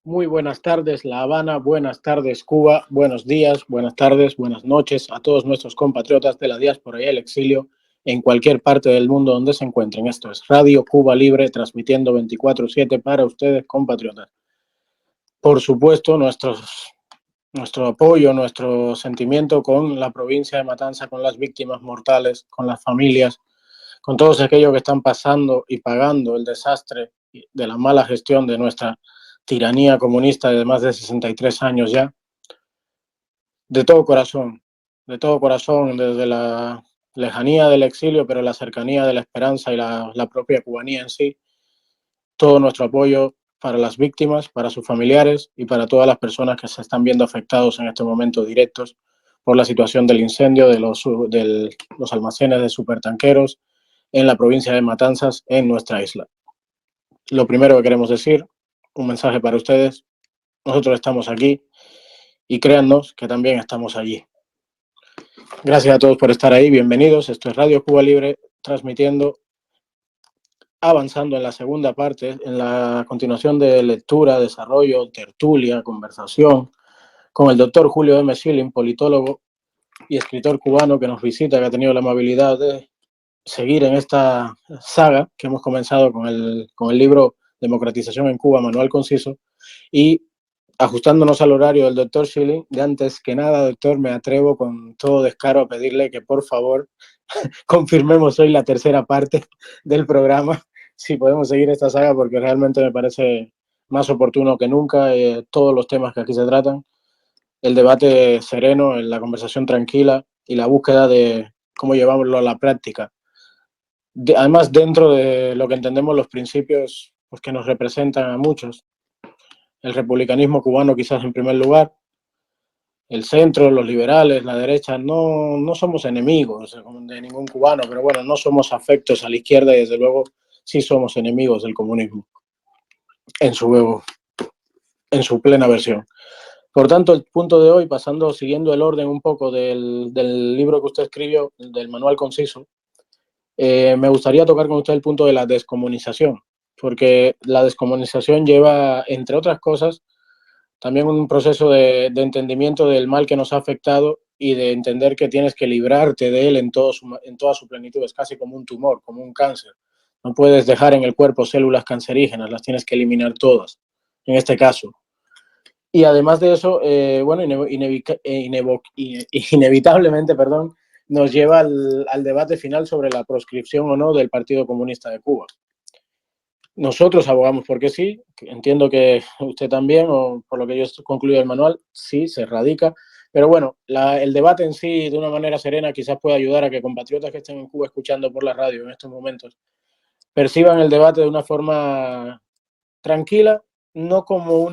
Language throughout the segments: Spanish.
Muy buenas tardes, La Habana, buenas tardes, Cuba, buenos días, buenas tardes, buenas noches a todos nuestros compatriotas de la diáspora y el exilio en cualquier parte del mundo donde se encuentren. Esto es Radio Cuba Libre, transmitiendo 24/7 para ustedes, compatriotas. Por supuesto, nuestro apoyo, nuestro sentimiento con la provincia de Matanza, con las víctimas mortales, con las familias, con todos aquellos que están pasando y pagando el desastre de la mala gestión de nuestra tiranía comunista de más de 63 años ya. De todo corazón, desde la lejanía del exilio, pero la cercanía de la esperanza y la propia cubanía en sí, todo nuestro apoyo para las víctimas, para sus familiares y para todas las personas que se están viendo afectados en este momento directos por la situación del incendio de los almacenes de supertanqueros en la provincia de Matanzas, en nuestra isla. Lo primero que queremos decir, un mensaje para ustedes: nosotros estamos aquí y créannos que también estamos allí. Gracias a todos por estar ahí, bienvenidos. Esto es Radio Cuba Libre, transmitiendo, avanzando en la segunda parte, en la continuación de lectura, desarrollo, tertulia, conversación, con el doctor Julio M. Schilling, politólogo y escritor cubano que nos visita, que ha tenido la amabilidad de seguir en esta saga que hemos comenzado con el libro Democratización en Cuba, Manual Conciso, y ajustándonos al horario del doctor Schilling, de antes que nada, doctor, me atrevo con todo descaro a pedirle que por favor confirmemos hoy la tercera parte del programa, si podemos seguir esta saga, porque realmente me parece más oportuno que nunca todos los temas que aquí se tratan, el debate sereno, la conversación tranquila y la búsqueda de cómo llevarlo a la práctica. Además, dentro de lo que entendemos los principios pues, que nos representan a muchos, el republicanismo cubano quizás en primer lugar, el centro, los liberales, la derecha, no somos enemigos de ningún cubano, pero bueno, no somos afectos a la izquierda y desde luego sí somos enemigos del comunismo en su plena versión. Por tanto, el punto de hoy, siguiendo el orden un poco del libro que usted escribió, del Manual Conciso, me gustaría tocar con usted el punto de la descomunización, porque la descomunización lleva, entre otras cosas, también un proceso de entendimiento del mal que nos ha afectado y de entender que tienes que librarte de él en toda su plenitud. Es casi como un tumor, como un cáncer. No puedes dejar en el cuerpo células cancerígenas, las tienes que eliminar todas, en este caso. Y además de eso, bueno, inevitablemente, nos lleva al debate final sobre la proscripción o no del Partido Comunista de Cuba. Nosotros abogamos porque sí, entiendo que usted también, o por lo que yo concluyo del manual, sí, se radica. Pero bueno, el debate en sí, de una manera serena, quizás pueda ayudar a que compatriotas que estén en Cuba escuchando por la radio en estos momentos perciban el debate de una forma tranquila, no como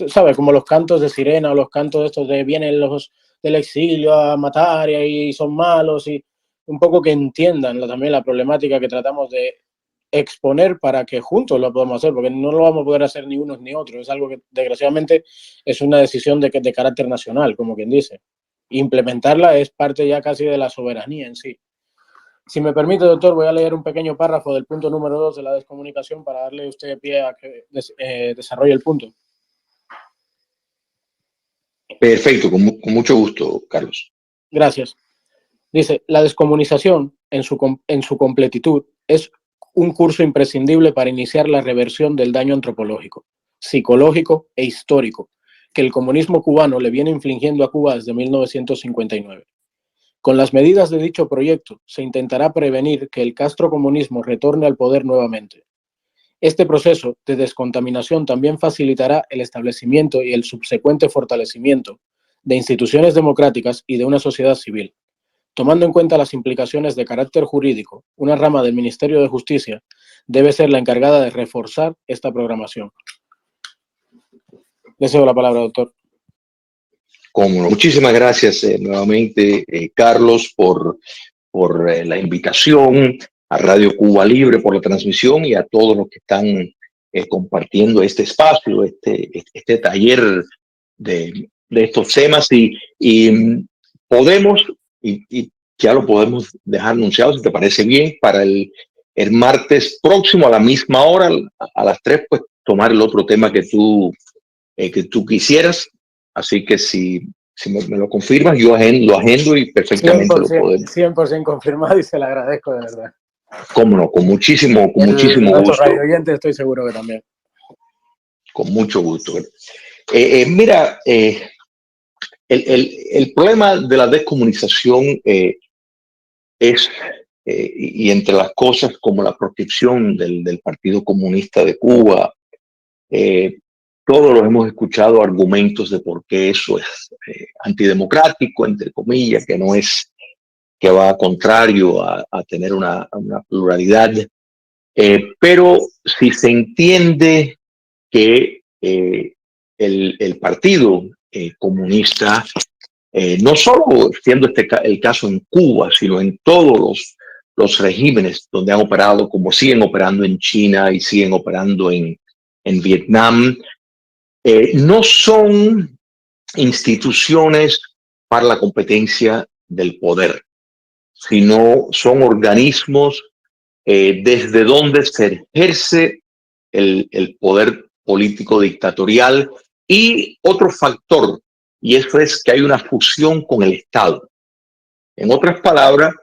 ¿sabes? Como los cantos de sirena o los cantos de estos de vienen los del exilio a matar y son malos, y un poco que entiendan también la problemática que tratamos de exponer para que juntos lo podamos hacer, porque no lo vamos a poder hacer ni unos ni otros. Es algo que desgraciadamente es una decisión de carácter nacional, como quien dice. Implementarla es parte ya casi de la soberanía en sí. Si me permite, doctor, voy a leer un pequeño párrafo del punto número 2 de la descomunicación para darle a usted pie a que desarrolle el punto. Perfecto, con mucho gusto, Carlos. Gracias. Dice, la descomunización en su completitud es un curso imprescindible para iniciar la reversión del daño antropológico, psicológico e histórico que el comunismo cubano le viene infligiendo a Cuba desde 1959. Con las medidas de dicho proyecto se intentará prevenir que el castrocomunismo retorne al poder nuevamente. Este proceso de descontaminación también facilitará el establecimiento y el subsecuente fortalecimiento de instituciones democráticas y de una sociedad civil. Tomando en cuenta las implicaciones de carácter jurídico, una rama del Ministerio de Justicia debe ser la encargada de reforzar esta programación. Le cedo la palabra, doctor. Muchísimas gracias nuevamente, Carlos, por la invitación a Radio Cuba Libre, por la transmisión y a todos los que están compartiendo este espacio, este taller de estos temas. Y podemos, y ya lo podemos dejar anunciado, si te parece bien, para el martes próximo a la misma hora, a las 3, pues tomar el otro tema que tú quisieras. Así que si me lo confirmas, yo lo agendo y perfectamente lo 100%, podemos. 100% confirmado y se lo agradezco de verdad. Cómo no, con muchísimo Nuestros gusto. radio oyentes estoy seguro que también. Con mucho gusto. Mira, el problema de la descomunización es, y entre las cosas como la protección del Partido Comunista de Cuba, todos los hemos escuchado argumentos de por qué eso es antidemocrático, entre comillas, que no es, que va contrario a tener una pluralidad. Pero si se entiende que el Partido Comunista, no solo siendo el caso en Cuba, sino en todos los regímenes donde han operado, como siguen operando en China y siguen operando en Vietnam, no son instituciones para la competencia del poder, sino son organismos desde donde se ejerce el poder político dictatorial. Y otro factor, y eso es que hay una fusión con el Estado. En otras palabras,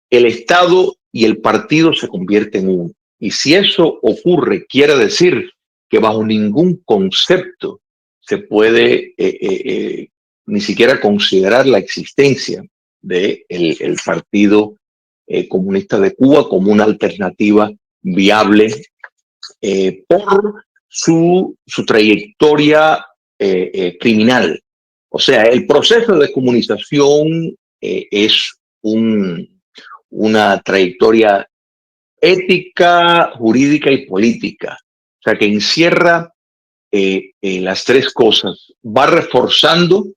el Estado y el partido se convierten en uno. Y si eso ocurre, quiere decir que bajo ningún concepto se puede ni siquiera considerar la existencia del Partido Comunista de Cuba como una alternativa viable por su trayectoria criminal. O sea, el proceso de descomunización es una trayectoria ética, jurídica y política. O sea, que encierra las tres cosas. Va reforzando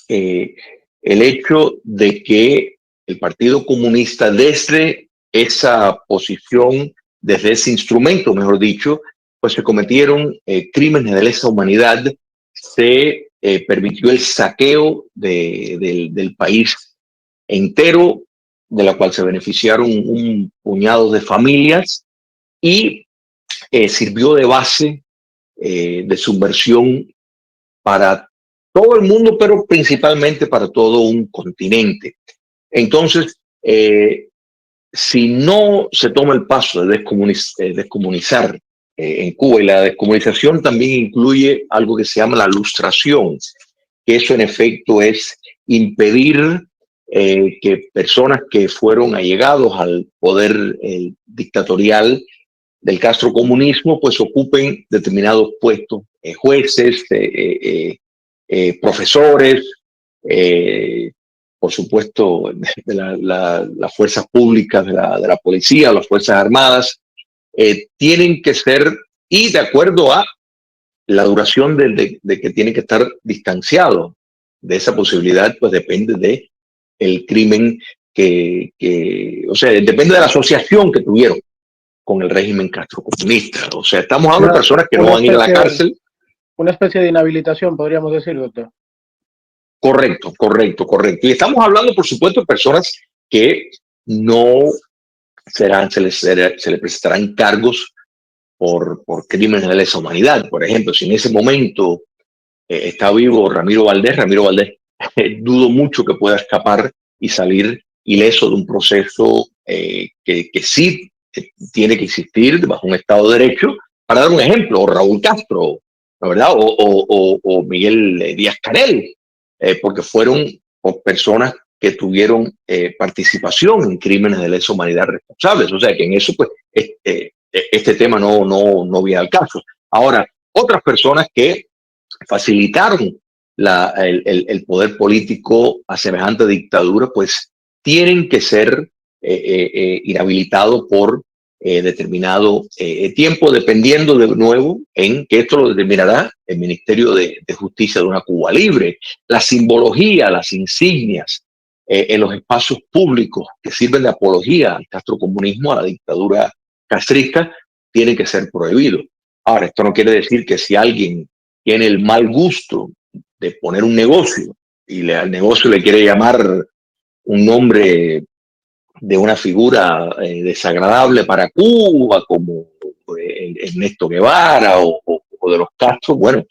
el hecho de que el Partido Comunista, desde esa posición, desde ese instrumento, mejor dicho, pues se cometieron crímenes de lesa humanidad, se permitió el saqueo del país entero, de la cual se beneficiaron un puñado de familias, y sirvió de base de subversión para todo el mundo, pero principalmente para todo un continente. Entonces, si no se toma el paso de descomunizar en Cuba, y la descomunización también incluye algo que se llama la lustración, que eso en efecto es impedir que personas que fueron allegados al poder dictatorial del castrocomunismo pues ocupen determinados puestos, jueces, profesores, por supuesto, de las fuerzas públicas, de la policía, las fuerzas armadas, tienen que ser, y de acuerdo a la duración de que tienen que estar distanciados de esa posibilidad, pues depende de el crimen o sea, depende de la asociación que tuvieron con el régimen castrocomunista. O sea, estamos hablando de personas que no van a ir a la cárcel. Una especie de inhabilitación, podríamos decir, doctor. Correcto. Y estamos hablando, por supuesto, de personas que no se les presentarán cargos por crímenes de lesa humanidad. Por ejemplo, si en ese momento está vivo Ramiro Valdés, dudo mucho que pueda escapar y salir ileso de un proceso que sí tiene que existir bajo un Estado de Derecho. Para dar un ejemplo, o Raúl Castro, ¿la verdad? O Miguel Díaz-Canel, porque fueron personas que tuvieron participación en crímenes de lesa humanidad responsables. O sea que en eso, pues, este tema no viene al caso. Ahora, otras personas que facilitaron el poder político a semejante dictadura, pues tienen que ser inhabilitados por determinado tiempo, dependiendo de nuevo en que esto lo determinará el Ministerio de Justicia de una Cuba libre. La simbología, las insignias en los espacios públicos que sirven de apología al castrocomunismo, a la dictadura castrista, tienen que ser prohibidos. Ahora, esto no quiere decir que si alguien tiene el mal gusto de poner un negocio y al negocio le quiere llamar un nombre de una figura desagradable para Cuba, como Ernesto Guevara o de los Castro, bueno,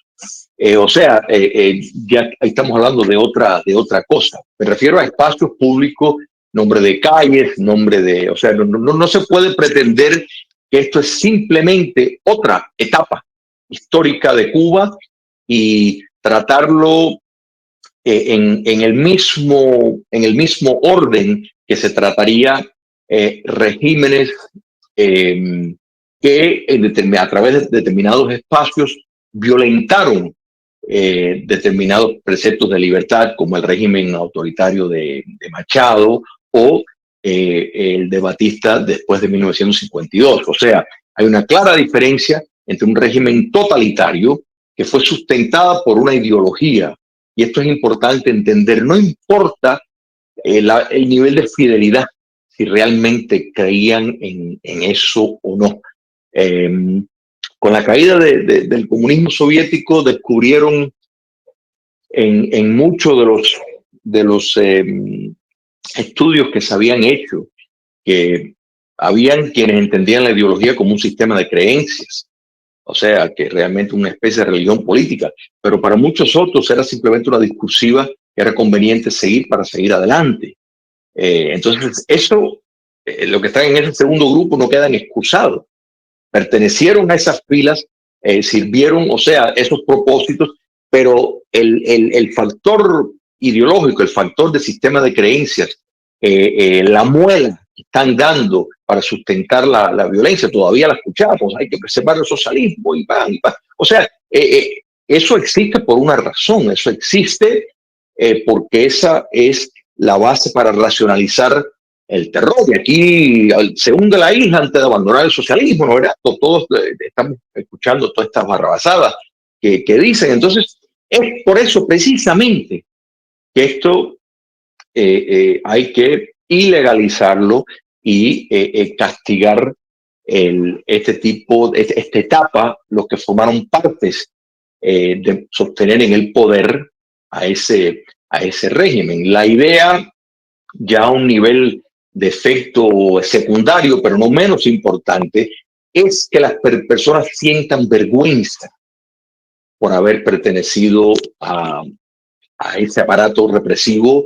ya estamos hablando de otra cosa. Me refiero a espacios públicos, nombre de calles, no se puede pretender que esto es simplemente otra etapa histórica de Cuba y tratarlo en el mismo orden que se trataría regímenes que a través de determinados espacios violentaron determinados preceptos de libertad, como el régimen autoritario de Machado o el de Batista después de 1952. O sea, hay una clara diferencia entre un régimen totalitario que fue sustentada por una ideología, y esto es importante entender, no importa el nivel de fidelidad, si realmente creían en eso o no. Con la caída del comunismo soviético descubrieron en muchos de los estudios que se habían hecho que habían quienes entendían la ideología como un sistema de creencias, o sea, que realmente una especie de religión política, pero para muchos otros era simplemente una discursiva que era conveniente seguir para seguir adelante. Entonces, lo que están en ese segundo grupo no quedan excusados. Pertenecieron a esas filas, sirvieron, o sea, esos propósitos, pero el factor ideológico, el factor de sistema de creencias, la muela que están dando para sustentar la violencia, todavía la escuchamos, hay que preservar el socialismo y pan. O sea, eso existe por una razón, eso existe porque esa es la base para racionalizar el terror. Y aquí se hunde la isla antes de abandonar el socialismo, ¿no? Todos estamos escuchando todas estas barrabasadas que dicen. Entonces, es por eso precisamente que esto hay que ilegalizarlo y castigar esta etapa, los que formaron partes de sostener en el poder a ese régimen. La idea, ya a un nivel de efecto secundario, pero no menos importante, es que las personas sientan vergüenza por haber pertenecido a ese aparato represivo,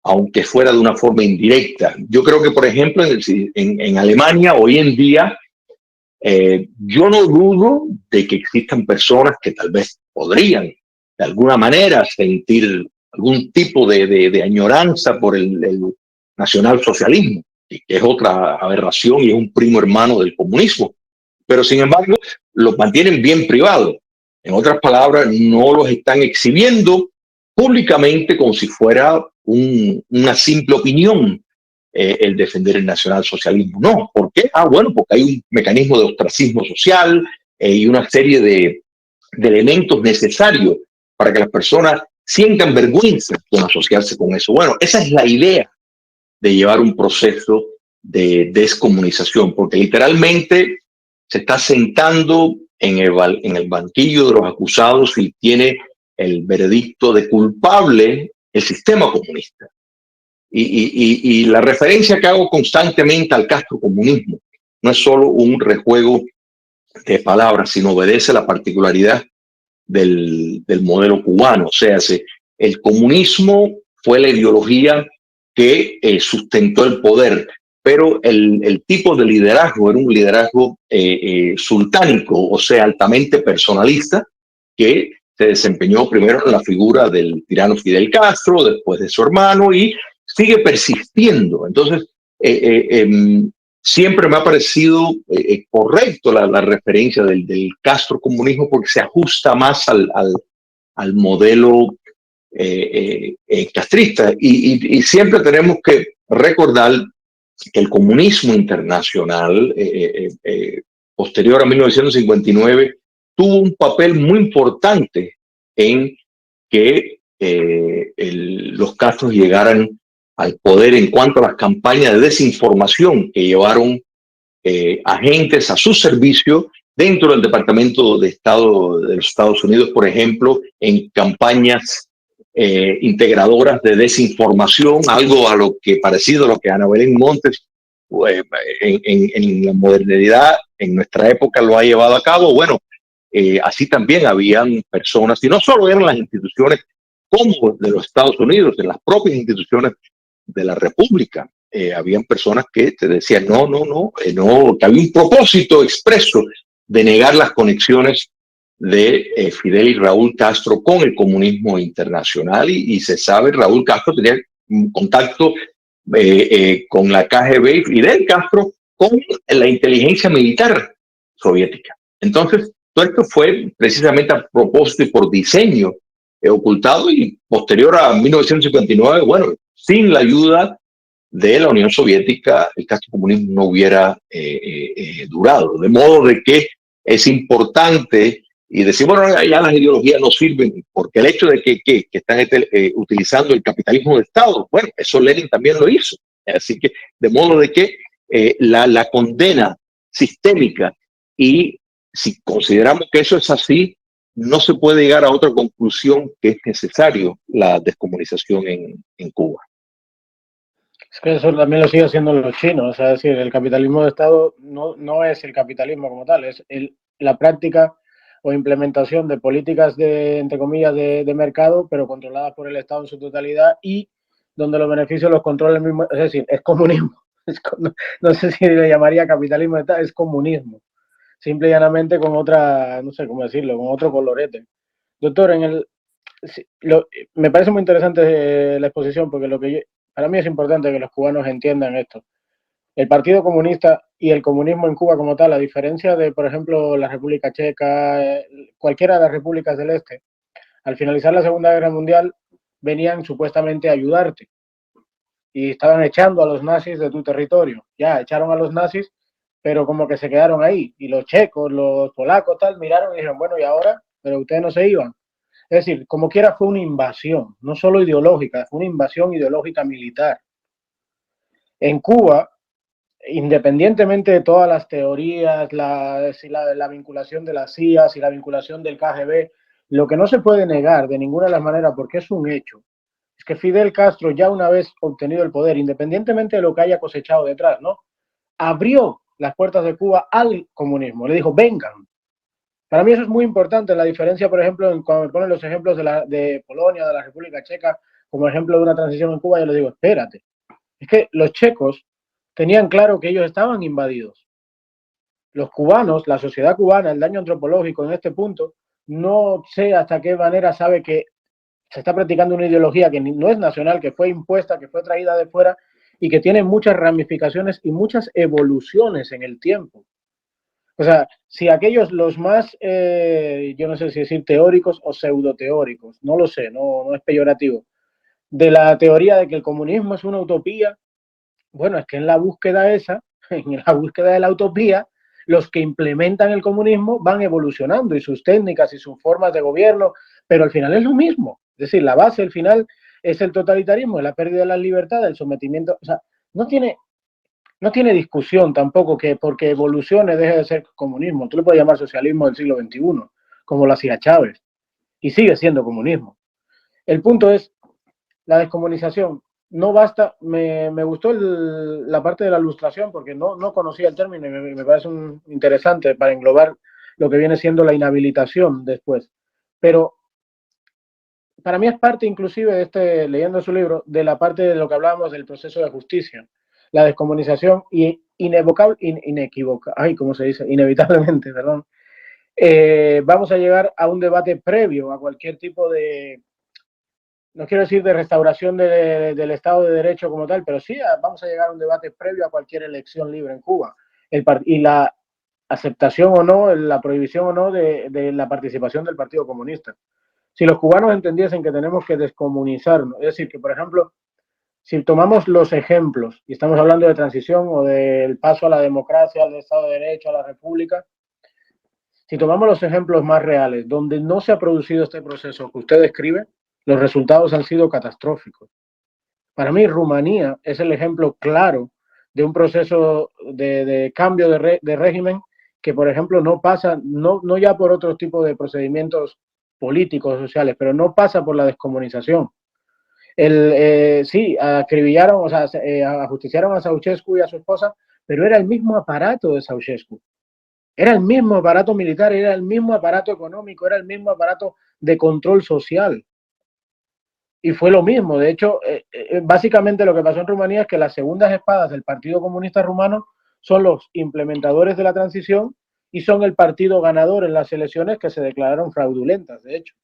aunque fuera de una forma indirecta. Yo creo que, por ejemplo, en Alemania hoy en día, yo no dudo de que existan personas que tal vez podrían de alguna manera sentir algún tipo de añoranza por el nacionalsocialismo, que es otra aberración y es un primo hermano del comunismo. Pero sin embargo, los mantienen bien privados. En otras palabras, no los están exhibiendo públicamente como si fuera una simple opinión el defender el nacionalsocialismo. No, ¿por qué? Bueno, porque hay un mecanismo de ostracismo social y una serie de elementos necesarios para que las personas sientan vergüenza con asociarse con eso. Bueno, esa es la idea de llevar un proceso de descomunización, porque literalmente se está sentando en el banquillo de los acusados y tiene el veredicto de culpable el sistema comunista. Y la referencia que hago constantemente al castrocomunismo no es solo un rejuego de palabras, sino obedece a la particularidad del modelo cubano. O sea, el comunismo fue la ideología que sustentó el poder, pero el tipo de liderazgo era un liderazgo sultánico, o sea, altamente personalista, que se desempeñó primero en la figura del tirano Fidel Castro, después de su hermano, y sigue persistiendo. Entonces, siempre me ha parecido correcto la referencia del castrocomunismo porque se ajusta más al modelo castrista. Y siempre tenemos que recordar que el comunismo internacional, posterior a 1959, tuvo un papel muy importante en que los Castros llegaran al poder en cuanto a las campañas de desinformación que llevaron agentes a su servicio dentro del Departamento de Estado de los Estados Unidos, por ejemplo, en campañas integradoras de desinformación, algo a lo que parecido a lo que Ana Belén Montes en la modernidad en nuestra época lo ha llevado a cabo. Bueno, así también habían personas, y no solo eran las instituciones como de los Estados Unidos, en las propias instituciones de la República. Habían personas que te decían no, que había un propósito expreso de negar las conexiones de Fidel y Raúl Castro con el comunismo internacional, y se sabe, Raúl Castro tenía un contacto con la KGB y Fidel Castro con la inteligencia militar soviética. Entonces, todo esto fue precisamente a propósito y por diseño ocultado, y posterior a 1959, bueno, sin la ayuda de la Unión Soviética, el castrocomunismo no hubiera durado. De modo de que es importante, y decir, bueno, ya las ideologías no sirven, porque el hecho de que están utilizando el capitalismo de Estado, bueno, eso Lenin también lo hizo. Así que, de modo de que la condena sistémica, y si consideramos que eso es así, no se puede llegar a otra conclusión que es necesario la descomunización en Cuba. Es que eso también lo sigue haciendo los chinos, o sea, es decir, el capitalismo de Estado no es el capitalismo como tal, es la práctica o implementación de políticas de, entre comillas, de mercado, pero controladas por el Estado en su totalidad, y donde los beneficios los controla el mismo, es decir, es comunismo. No sé si le llamaría capitalismo de Estado, es comunismo. Simple y llanamente con otra, no sé cómo decirlo, con otro colorete. Doctor, me parece muy interesante la exposición, porque para mí es importante que los cubanos entiendan esto. El Partido Comunista y el comunismo en Cuba como tal, a diferencia de, por ejemplo, la República Checa, cualquiera de las repúblicas del este, al finalizar la Segunda Guerra Mundial, venían supuestamente a ayudarte y estaban echando a los nazis de tu territorio. Ya, echaron a los nazis, pero como que se quedaron ahí. Y los checos, los polacos, tal, miraron y dijeron, bueno, ¿y ahora? Pero ustedes no se iban. Es decir, como quiera fue una invasión, no solo ideológica, fue una invasión ideológica militar. En Cuba, independientemente de todas las teorías, la vinculación de la CIA, si la vinculación del KGB, lo que no se puede negar de ninguna de las maneras, porque es un hecho, es que Fidel Castro, ya una vez obtenido el poder, independientemente de lo que haya cosechado detrás, ¿no?, abrió las puertas de Cuba al comunismo, le dijo, vengan. Para mí eso es muy importante, la diferencia, por ejemplo, cuando me ponen los ejemplos de Polonia, de la República Checa, como ejemplo de una transición en Cuba, yo les digo, espérate, es que los checos tenían claro que ellos estaban invadidos. Los cubanos, la sociedad cubana, el daño antropológico en este punto, no sé hasta qué manera sabe que se está practicando una ideología que no es nacional, que fue impuesta, que fue traída de fuera y que tiene muchas ramificaciones y muchas evoluciones en el tiempo. O sea, si aquellos los más, yo no sé si decir teóricos o pseudoteóricos, no lo sé, no es peyorativo, de la teoría de que el comunismo es una utopía, bueno, es que en la búsqueda esa, en la búsqueda de la utopía, los que implementan el comunismo van evolucionando y sus técnicas y sus formas de gobierno, pero al final es lo mismo. Es decir, la base, al final, es el totalitarismo, es la pérdida de la libertad, el sometimiento. O sea, no tiene discusión tampoco que porque evolucione deje de ser comunismo. Tú le puedes llamar socialismo del siglo XXI, como lo hacía Chávez, y sigue siendo comunismo. El punto es la descomunización. No basta, me gustó la parte de la ilustración porque no conocía el término y me parece interesante para englobar lo que viene siendo la inhabilitación después. Pero para mí es parte inclusive de leyendo su libro, de la parte de lo que hablábamos del proceso de justicia, la descomunización y ¿cómo se dice? Inevitablemente, perdón. Vamos a llegar a un debate previo a cualquier tipo de, no quiero decir de restauración del Estado de Derecho como tal, pero sí vamos a llegar a un debate previo a cualquier elección libre en Cuba. Y la aceptación o no, la prohibición o no de la participación del Partido Comunista. Si los cubanos entendiesen que tenemos que descomunizarnos, es decir, que por ejemplo, si tomamos los ejemplos, y estamos hablando de transición o del paso a la democracia, al Estado de Derecho, a la República, si tomamos los ejemplos más reales, donde no se ha producido este proceso que usted describe, los resultados han sido catastróficos. Para mí, Rumanía es el ejemplo claro de un proceso de cambio de régimen que, por ejemplo, no pasa, no ya por otro tipo de procedimientos políticos, sociales, pero no pasa por la descomunización. Sí, acribillaron, o sea, ajusticiaron a Ceausescu y a su esposa, pero era el mismo aparato de Ceausescu. Era el mismo aparato militar, era el mismo aparato económico, era el mismo aparato de control social. Y fue lo mismo. De hecho, básicamente lo que pasó en Rumanía es que las segundas espadas del Partido Comunista Rumano son los implementadores de la transición y son el partido ganador en las elecciones que se declararon fraudulentas, de hecho.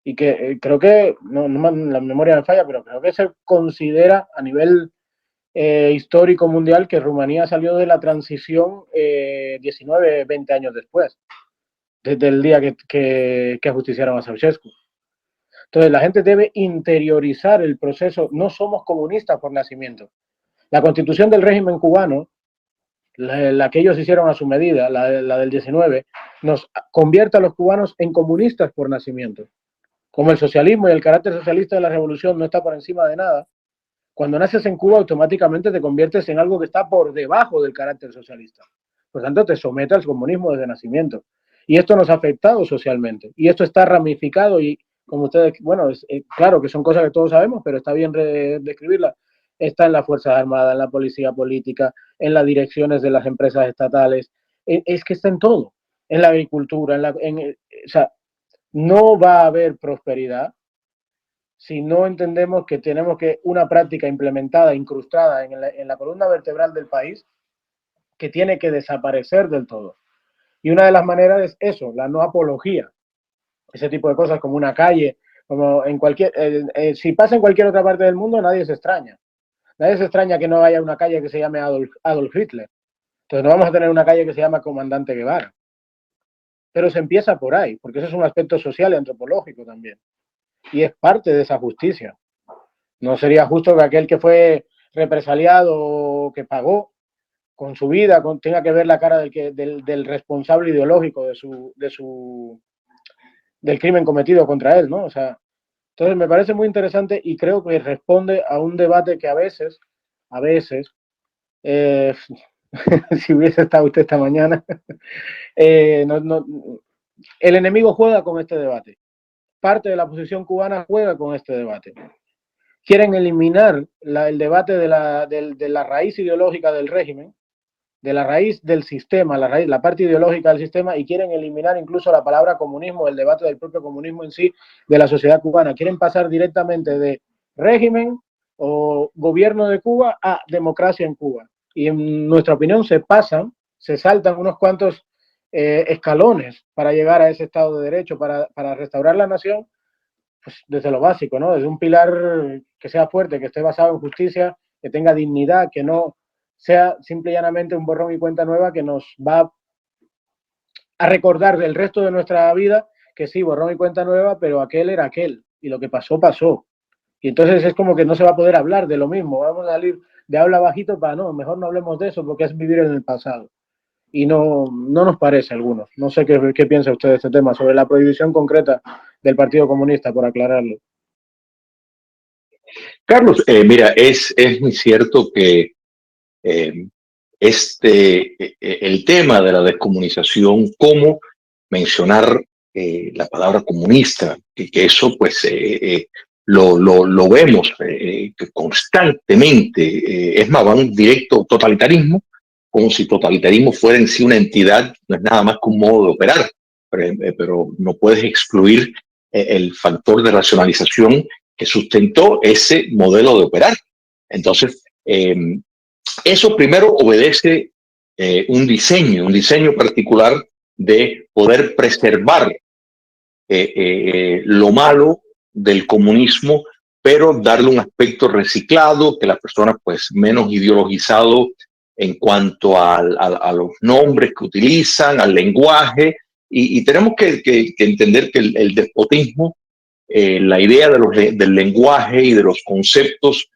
Y que creo que, no, la memoria me falla, pero creo que se considera a nivel histórico mundial que Rumanía salió de la transición 19, 20 años después, desde el día que ajusticiaron a Ceausescu. Entonces la gente debe interiorizar el proceso. No somos comunistas por nacimiento. La constitución del régimen cubano, la que ellos hicieron a su medida, la del 19, nos convierte a los cubanos en comunistas por nacimiento. Como el socialismo y el carácter socialista de la revolución no está por encima de nada, cuando naces en Cuba automáticamente te conviertes en algo que está por debajo del carácter socialista. Por tanto, te sometes al comunismo desde nacimiento. Y esto nos ha afectado socialmente. Y esto está ramificado y, como ustedes, bueno, claro que son cosas que todos sabemos, pero está bien describirlas. Está en las Fuerzas Armadas, en la policía política, en las direcciones de las empresas estatales. Es que está en todo. En la agricultura, o sea, no va a haber prosperidad si no entendemos que tenemos que una práctica implementada, incrustada en la columna vertebral del país, que tiene que desaparecer del todo. Y una de las maneras es eso, la no apología. Ese tipo de cosas como una calle, como en cualquier, si pasa en cualquier otra parte del mundo, nadie se extraña. Nadie se extraña que no haya una calle que se llame Adolf Hitler. Entonces no vamos a tener una calle que se llama Comandante Guevara. Pero se empieza por ahí, porque eso es un aspecto social y antropológico también. Y es parte de esa justicia. No sería justo que aquel que fue represaliado o que pagó con su vida tenga que ver la cara del responsable ideológico del crimen cometido contra él, ¿no? O sea, entonces me parece muy interesante y creo que responde a un debate que a veces, si hubiese estado usted esta mañana, el enemigo juega con este debate. Parte de la oposición cubana juega con este debate. Quieren eliminar el debate de la raíz ideológica del régimen, de la raíz del sistema, la parte ideológica del sistema, y quieren eliminar incluso la palabra comunismo, el debate del propio comunismo en sí, de la sociedad cubana. Quieren pasar directamente de régimen o gobierno de Cuba a democracia en Cuba. Y en nuestra opinión se saltan unos cuantos escalones para llegar a ese Estado de Derecho, para restaurar la nación, pues desde lo básico, ¿no? Desde un pilar que sea fuerte, que esté basado en justicia, que tenga dignidad, que no sea simple y llanamente un borrón y cuenta nueva que nos va a recordar del resto de nuestra vida que sí, borrón y cuenta nueva, pero aquel era aquel y lo que pasó, pasó. Y entonces es como que no se va a poder hablar de lo mismo. Vamos a salir de habla bajito para no, mejor no hablemos de eso porque es vivir en el pasado. Y no nos parece a algunos. No sé qué piensa usted de este tema, sobre la prohibición concreta del Partido Comunista, por aclararlo. Carlos, mira, es muy cierto que el tema de la descomunización, cómo mencionar la palabra comunista, que eso pues lo vemos constantemente, es más, van directo al totalitarismo, como si totalitarismo fuera en sí una entidad, no es nada más que un modo de operar, pero no puedes excluir el factor de racionalización que sustentó ese modelo de operar. Entonces, eso primero obedece un diseño particular de poder preservar lo malo del comunismo, pero darle un aspecto reciclado, que las personas pues menos ideologizado en cuanto a los nombres que utilizan, al lenguaje, y tenemos que entender que el despotismo, la idea del lenguaje y de los conceptos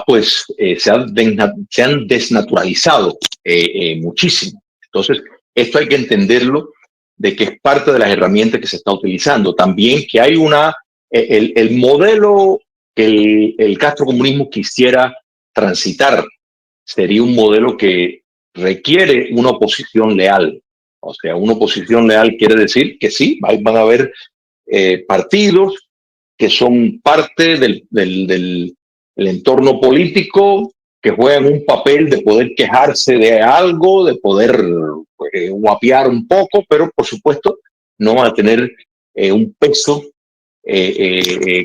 pues se han desnaturalizado muchísimo. Entonces, esto hay que entenderlo de que es parte de las herramientas que se está utilizando. También que hay el modelo que el castrocomunismo quisiera transitar sería un modelo que requiere una oposición leal. O sea, una oposición leal quiere decir que sí, van a haber partidos que son parte del entorno político que juegan un papel de poder quejarse de algo, de poder guapear un poco, pero por supuesto no van a tener un peso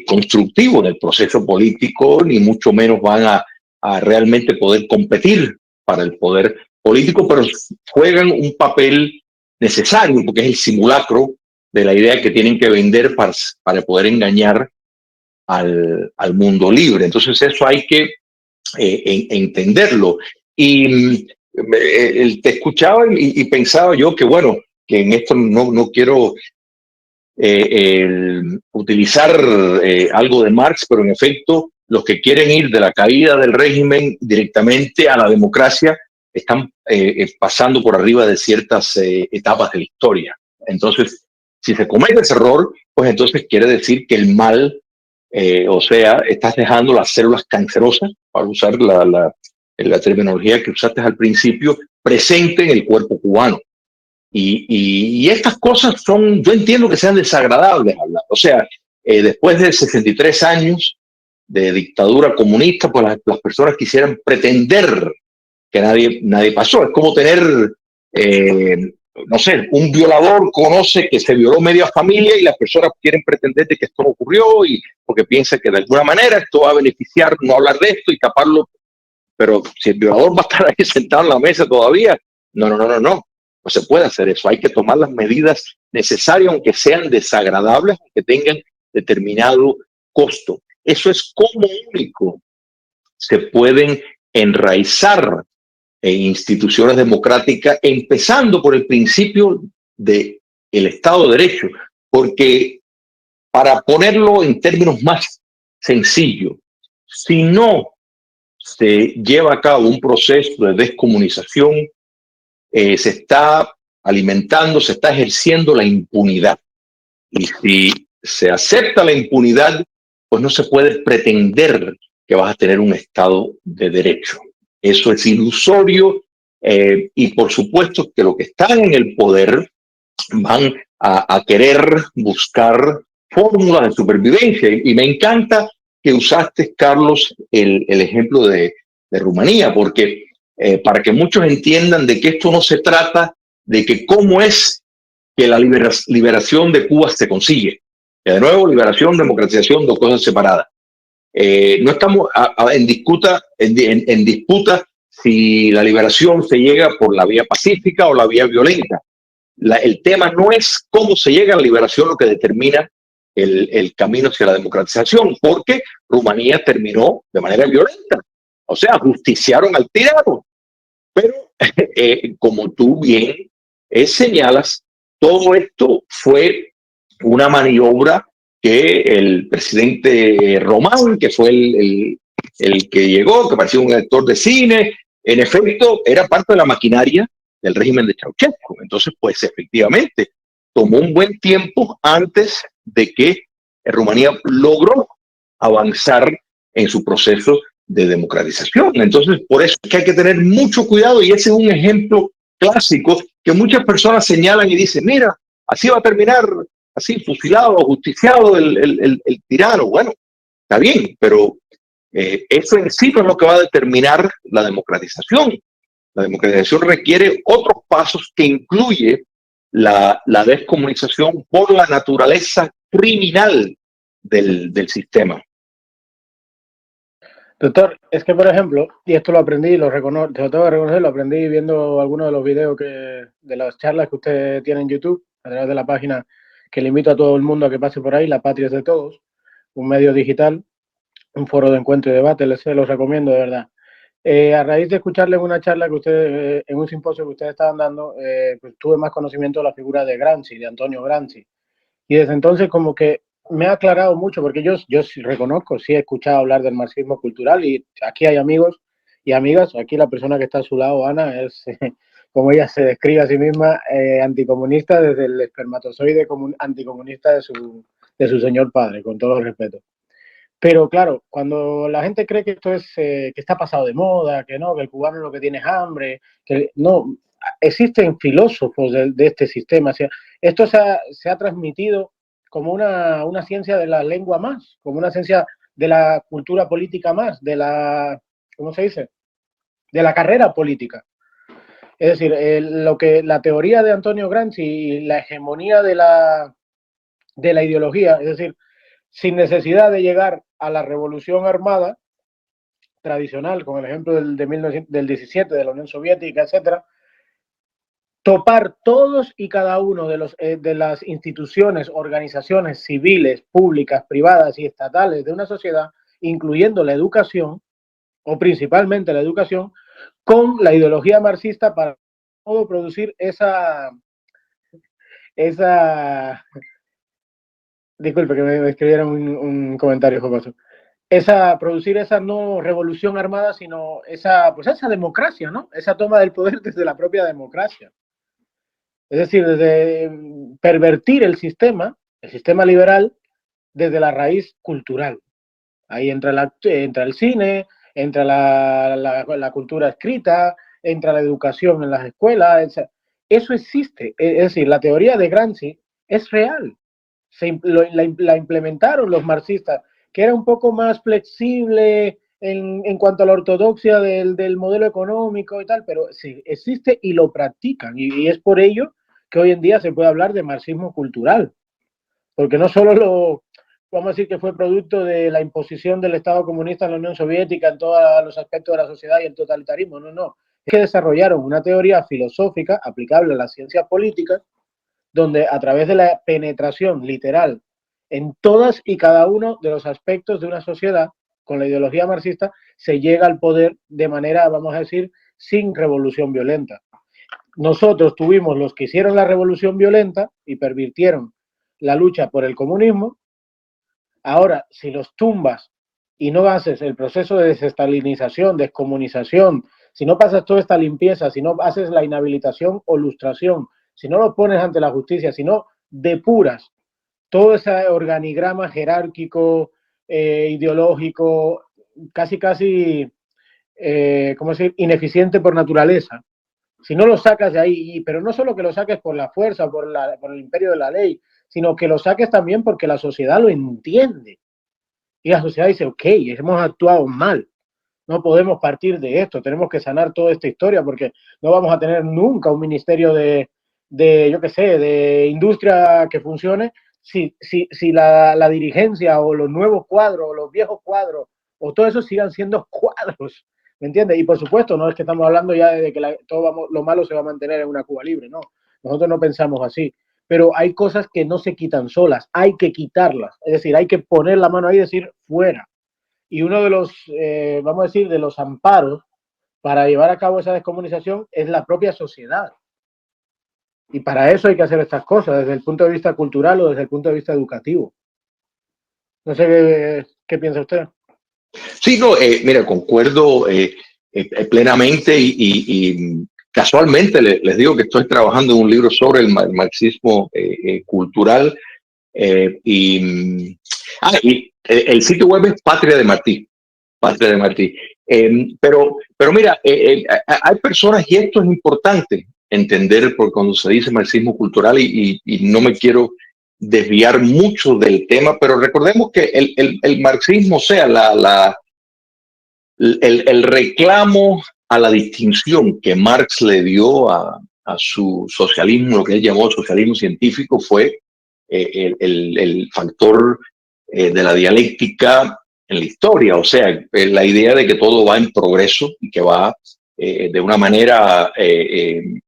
constructivo en el proceso político, ni mucho menos van a realmente poder competir para el poder político, pero juegan un papel necesario porque es el simulacro de la idea que tienen que vender para poder engañar al mundo libre. Entonces eso hay que entenderlo. Y te escuchaba y pensaba yo que, bueno, que en esto no quiero utilizar algo de Marx, pero en efecto los que quieren ir de la caída del régimen directamente a la democracia están pasando por arriba de ciertas etapas de la historia. Entonces, si se comete ese error, pues entonces quiere decir que el mal, o sea, estás dejando las células cancerosas, para usar la terminología que usaste al principio, presente en el cuerpo cubano. Y estas cosas son, yo entiendo que sean desagradables hablar. O sea, después de 63 años de dictadura comunista, pues las personas quisieran pretender que nadie pasó. Es como tener, no sé, un violador conoce que se violó media familia y las personas quieren pretender de que esto no ocurrió y porque piensa que de alguna manera esto va a beneficiar no hablar de esto y taparlo. Pero si el violador va a estar ahí sentado en la mesa todavía, no. No se puede hacer eso. Hay que tomar las medidas necesarias, aunque sean desagradables, aunque tengan determinado costo. Eso es como único se pueden enraizar en instituciones democráticas, empezando por el principio del Estado de Derecho, porque para ponerlo en términos más sencillos, si no se lleva a cabo un proceso de descomunización, se está alimentando, se está ejerciendo la impunidad. Y si se acepta la impunidad, pues no se puede pretender que vas a tener un Estado de Derecho. Eso es ilusorio y por supuesto que los que están en el poder van a querer buscar fórmulas de supervivencia. Y me encanta que usaste, Carlos, el ejemplo de Rumanía, porque para que muchos entiendan de que esto no se trata de que cómo es que la liberación de Cuba se consigue. De nuevo, liberación, democratización, dos cosas separadas. No estamos en disputa si la liberación se llega por la vía pacífica o la vía violenta. El tema no es cómo se llega a la liberación lo que determina el camino hacia la democratización, porque Rumanía terminó de manera violenta. O sea, justiciaron al tirano. Pero, como tú bien señalas, todo esto fue una maniobra que el presidente Román, que fue el que llegó, que parecía un actor de cine, en efecto, era parte de la maquinaria del régimen de Ceausescu. Entonces, pues efectivamente, tomó un buen tiempo antes de que Rumanía logró avanzar en su proceso de democratización. Entonces, por eso es que hay que tener mucho cuidado y ese es un ejemplo clásico que muchas personas señalan y dicen, mira, así va a terminar, así, fusilado o justiciado el tirano. Bueno, está bien, pero eso en sí no es lo que va a determinar la democratización. La democratización requiere otros pasos que incluye la descomunización por la naturaleza criminal del sistema. Doctor, es que por ejemplo, y esto lo aprendí, lo reconozco, te lo tengo que reconocer, lo aprendí viendo algunos de los videos de las charlas que usted tiene en YouTube, a través de la página que le invito a todo el mundo a que pase por ahí, La Patria es de Todos, un medio digital, un foro de encuentro y debate, les los recomiendo de verdad. A raíz de escucharle en una charla que usted, en un simposio que ustedes estaban dando, pues tuve más conocimiento de la figura de Gramsci, de Antonio Gramsci. Y desde entonces como que me ha aclarado mucho, porque yo sí reconozco, sí he escuchado hablar del marxismo cultural y aquí hay amigos y amigas. Aquí la persona que está a su lado, Ana, es, como ella se describe a sí misma, anticomunista desde el espermatozoide anticomunista de su señor padre, con todo el respeto. Pero claro, cuando la gente cree que esto es que está pasado de moda, que no, que el cubano lo que tiene es hambre, que no, existen filósofos de este sistema. O sea, esto se ha transmitido como una ciencia de la lengua más, como una ciencia de la cultura política más, de la, ¿cómo se dice? de la carrera política. Es decir, la teoría de Antonio Gramsci y la hegemonía de la ideología, es decir, sin necesidad de llegar a la revolución armada tradicional, con el ejemplo del 17, de la Unión Soviética, etcétera, topar todos y cada uno de las instituciones, organizaciones civiles, públicas, privadas y estatales de una sociedad, incluyendo la educación, o principalmente la educación, con la ideología marxista para producir esa disculpe que me escribieron un comentario jocoso, producir esa no revolución armada, sino esa democracia, ¿no? Esa toma del poder desde la propia democracia. Es decir, desde pervertir el sistema liberal, desde la raíz cultural. Ahí entra el cine, entra la cultura escrita, entra la educación en las escuelas. Eso existe. Es decir, la teoría de Gramsci es real. La implementaron los marxistas, que era un poco más flexible en cuanto a la ortodoxia del modelo económico y tal, pero sí, existe y lo practican. Y es por ello que hoy en día se puede hablar de marxismo cultural. Porque no solo vamos a decir que fue producto de la imposición del Estado comunista en la Unión Soviética en todos los aspectos de la sociedad y el totalitarismo, no. Es que desarrollaron una teoría filosófica aplicable a las ciencias políticas, donde a través de la penetración literal en todas y cada uno de los aspectos de una sociedad, con la ideología marxista, se llega al poder de manera, vamos a decir, sin revolución violenta. Nosotros tuvimos los que hicieron la revolución violenta y pervirtieron la lucha por el comunismo. Ahora, si los tumbas y no haces el proceso de desestalinización, descomunización, si no pasas toda esta limpieza, si no haces la inhabilitación o lustración, si no lo pones ante la justicia, si no depuras todo ese organigrama jerárquico, ideológico, casi, ¿cómo decir?, ineficiente por naturaleza. Si no lo sacas de ahí, pero no solo que lo saques por la fuerza, por el imperio de la ley, sino que lo saques también porque la sociedad lo entiende. Y la sociedad dice, ok, hemos actuado mal, no podemos partir de esto, tenemos que sanar toda esta historia porque no vamos a tener nunca un ministerio yo qué sé, de industria que funcione si la dirigencia o los nuevos cuadros o los viejos cuadros o todo eso sigan siendo cuadros, ¿me entiendes? Y por supuesto, no es que estamos hablando ya de que lo malo se va a mantener en una Cuba libre, no, nosotros no pensamos así, pero hay cosas que no se quitan solas, hay que quitarlas, es decir, hay que poner la mano ahí y decir fuera. Y uno de los, vamos a decir, de los amparos para llevar a cabo esa descomunización es la propia sociedad. Y para eso hay que hacer estas cosas, desde el punto de vista cultural o desde el punto de vista educativo. No sé qué piensa usted. Sí, no, mira, concuerdo plenamente y casualmente les digo que estoy trabajando en un libro sobre el marxismo cultural y el sitio web es Patria de Martí. Pero mira, hay personas, y esto es importante entender por cuando se dice marxismo cultural y no me quiero desviar mucho del tema, pero recordemos que el marxismo, o sea, el reclamo a la distinción que Marx le dio a su socialismo, lo que él llamó socialismo científico, fue el factor de la dialéctica en la historia, o sea, la idea de que todo va en progreso y que va de una manera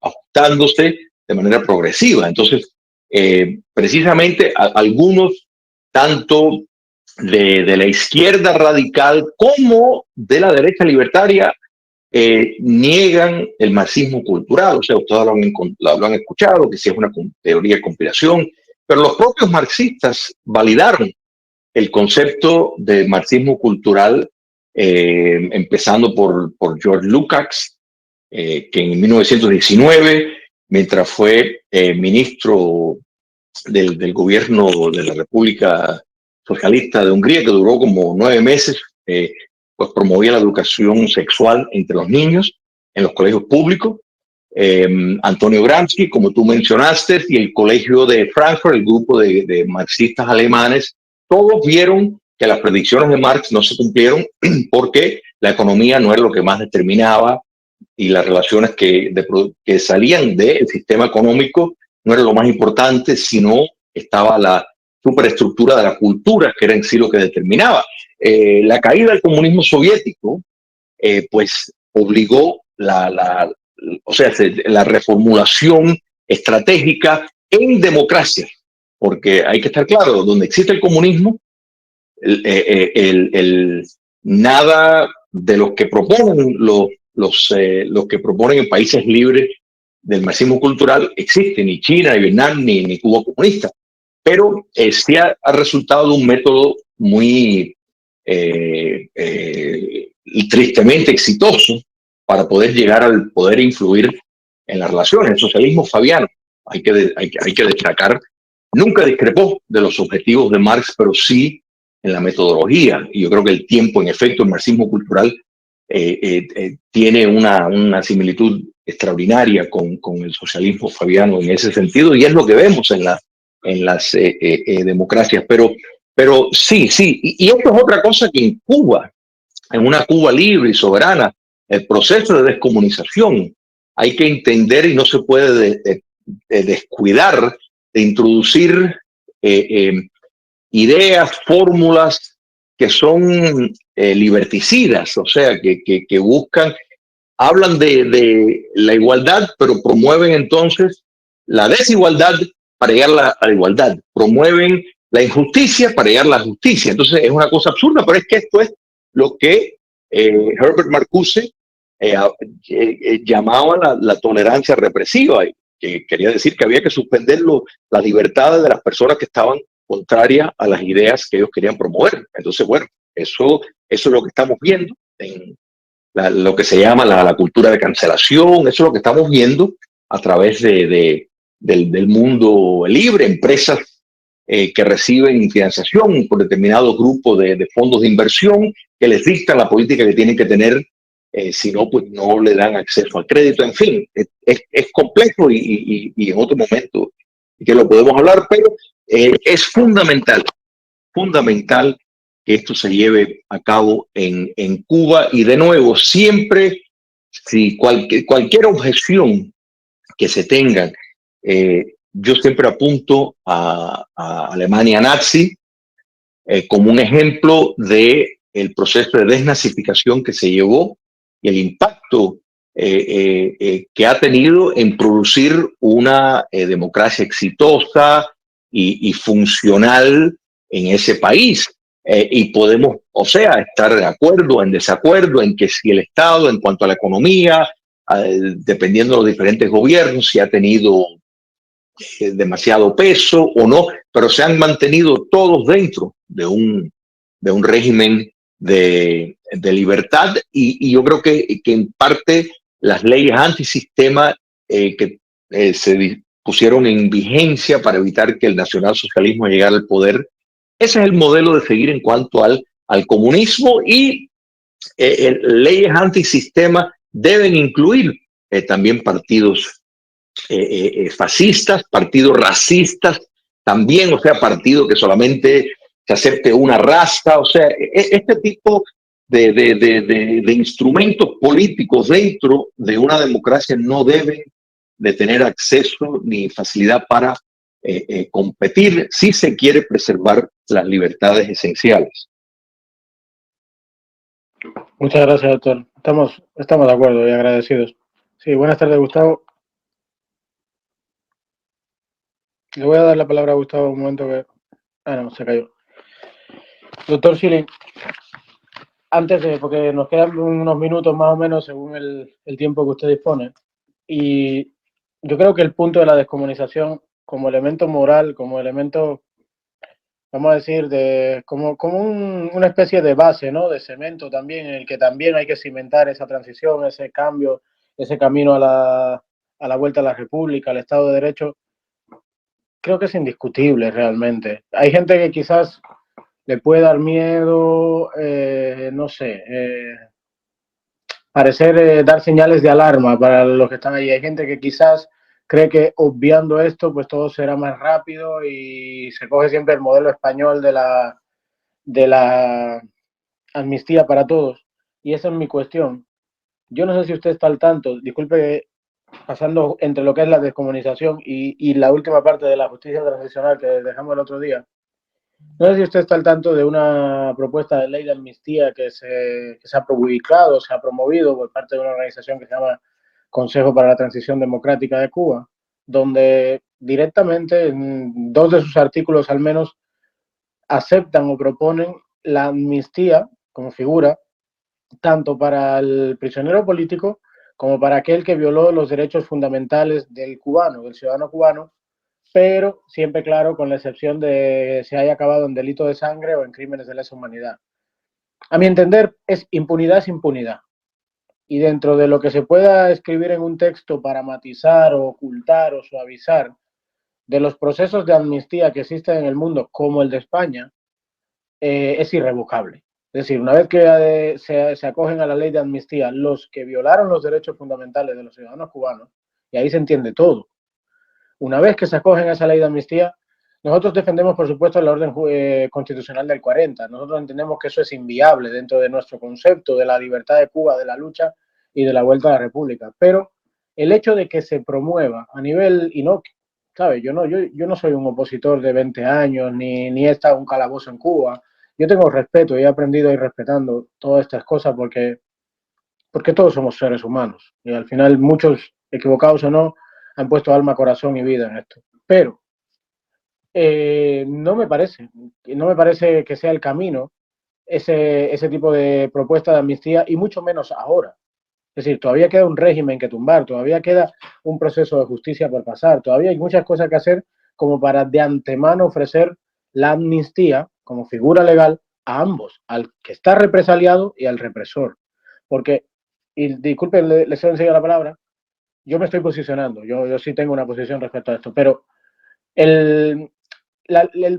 ajustándose de manera progresiva. Entonces, precisamente algunos, tanto de la izquierda radical como de la derecha libertaria, niegan el marxismo cultural. O sea, ustedes lo han escuchado, que si es una teoría de conspiración, pero los propios marxistas validaron el concepto de marxismo cultural, empezando por George Lukács, que en 1919, mientras fue ministro del gobierno de la República Socialista de Hungría, que duró como 9 meses, pues promovía la educación sexual entre los niños en los colegios públicos. Antonio Gramsci, como tú mencionaste, y el colegio de Frankfurt, el grupo de marxistas alemanes, todos vieron que las predicciones de Marx no se cumplieron porque la economía no era lo que más determinaba y las relaciones que salían del sistema económico no era lo más importante, sino estaba la superestructura de la cultura, que era en sí lo que determinaba. La caída del comunismo soviético, pues obligó o sea, la reformulación estratégica en democracia, porque hay que estar claro, donde existe el comunismo, nada de los que proponen los que proponen en países libres del marxismo cultural existe, ni China, ni Vietnam, ni Cuba comunista, pero sí ha resultado de un método muy tristemente exitoso para poder llegar al poder influir en las relaciones. El socialismo fabiano, hay que destacar, nunca discrepó de los objetivos de Marx, pero sí en la metodología. Y yo creo que el tiempo, en efecto, el marxismo cultural tiene una similitud extraordinaria con el socialismo fabiano en ese sentido, y es lo que vemos en las democracias. Pero sí, y esto es otra cosa que en Cuba, en una Cuba libre y soberana, el proceso de descomunización hay que entender y no se puede descuidar de introducir ideas, fórmulas que son liberticidas, o sea, que buscan, hablan de la igualdad, pero promueven entonces la desigualdad para llegar a la igualdad, promueven la injusticia para llegar a la justicia. Entonces es una cosa absurda, pero es que esto es lo que Herbert Marcuse llamaba la tolerancia represiva, que quería decir que había que suspender las libertades de las personas que estaban contrarias a las ideas que ellos querían promover. Entonces, bueno, eso es lo que estamos viendo en lo que se llama la cultura de cancelación. Eso es lo que estamos viendo a través del mundo libre, empresas que reciben financiación por determinados grupos de fondos de inversión que les dictan la política que tienen que tener, si no, pues no le dan acceso al crédito. En fin, es complejo y en otro momento que lo podemos hablar, pero es fundamental que esto se lleve a cabo en Cuba. Y de nuevo, siempre, si cualquier objeción que se tenga, yo siempre apunto a Alemania nazi como un ejemplo de el proceso de desnazificación que se llevó y el impacto que ha tenido en producir una democracia exitosa y funcional en ese país. Y podemos, o sea, estar de acuerdo, en desacuerdo, en que si el Estado, en cuanto a la economía, dependiendo de los diferentes gobiernos, si ha tenido demasiado peso o no, pero se han mantenido todos dentro de un régimen de libertad, y yo creo que en parte las leyes antisistema que se pusieron en vigencia para evitar que el nacionalsocialismo llegara al poder, ese es el modelo de seguir en cuanto al comunismo, y leyes antisistema deben incluir también partidos fascistas, partidos racistas también, o sea, partidos que solamente se acepte una raza, o sea, este tipo de instrumentos políticos dentro de una democracia no deben de tener acceso ni facilidad para competir si se quiere preservar las libertades esenciales. Muchas gracias, doctor. Estamos de acuerdo y agradecidos. Sí, buenas tardes, Gustavo. Le voy a dar la palabra a Gustavo un momento que... Ah, no, se cayó. Doctor Schilling, porque nos quedan unos minutos más o menos según el tiempo que usted dispone, y yo creo que el punto de la descomunización como elemento moral, como elemento, vamos a decir, como una especie de base, ¿no? De cemento también, en el que también hay que cimentar esa transición, ese cambio, ese camino a la vuelta a la República, al Estado de Derecho, creo que es indiscutible realmente. Hay gente que quizás le puede dar miedo, no sé, parecer dar señales de alarma para los que están allí. Hay gente que quizás cree que obviando esto, pues todo será más rápido, y se coge siempre el modelo español de la amnistía para todos. Y esa es mi cuestión. Yo no sé si usted está al tanto, disculpe, pasando entre lo que es la descomunización y la última parte de la justicia transicional que dejamos el otro día. No sé si usted está al tanto de una propuesta de ley de amnistía que se ha publicado, se ha promovido por parte de una organización que se llama Consejo para la Transición Democrática de Cuba, donde directamente en dos de sus artículos al menos aceptan o proponen la amnistía como figura tanto para el prisionero político como para aquel que violó los derechos fundamentales del cubano, del ciudadano cubano, pero siempre claro con la excepción de si haya acabado en delito de sangre o en crímenes de lesa humanidad. A mi entender, es impunidad. Y dentro de lo que se pueda escribir en un texto para matizar o ocultar o suavizar de los procesos de amnistía que existen en el mundo, como el de España, es irrevocable. Es decir, una vez que se acogen a la ley de amnistía los que violaron los derechos fundamentales de los ciudadanos cubanos, y ahí se entiende todo. Una vez que se acogen a esa ley de amnistía, nosotros defendemos, por supuesto, la orden constitucional del 40. Nosotros entendemos que eso es inviable dentro de nuestro concepto de la libertad de Cuba, de la lucha y de la vuelta a la República. Pero el hecho de que se promueva a nivel, y no, ¿sabes? Yo no soy un opositor de 20 años, ni he estado en un calabozo en Cuba. Yo tengo respeto y he aprendido a ir respetando todas estas cosas porque todos somos seres humanos. Y al final muchos, equivocados o no, han puesto alma, corazón y vida en esto. Pero no me parece que sea el camino ese tipo de propuesta de amnistía y mucho menos ahora. Es decir, todavía queda un régimen que tumbar, todavía queda un proceso de justicia por pasar, todavía hay muchas cosas que hacer como para de antemano ofrecer la amnistía como figura legal a ambos, al que está represaliado y al represor. Porque, y disculpen, les he enseñado la palabra, yo me estoy posicionando, yo sí tengo una posición respecto a esto, pero el,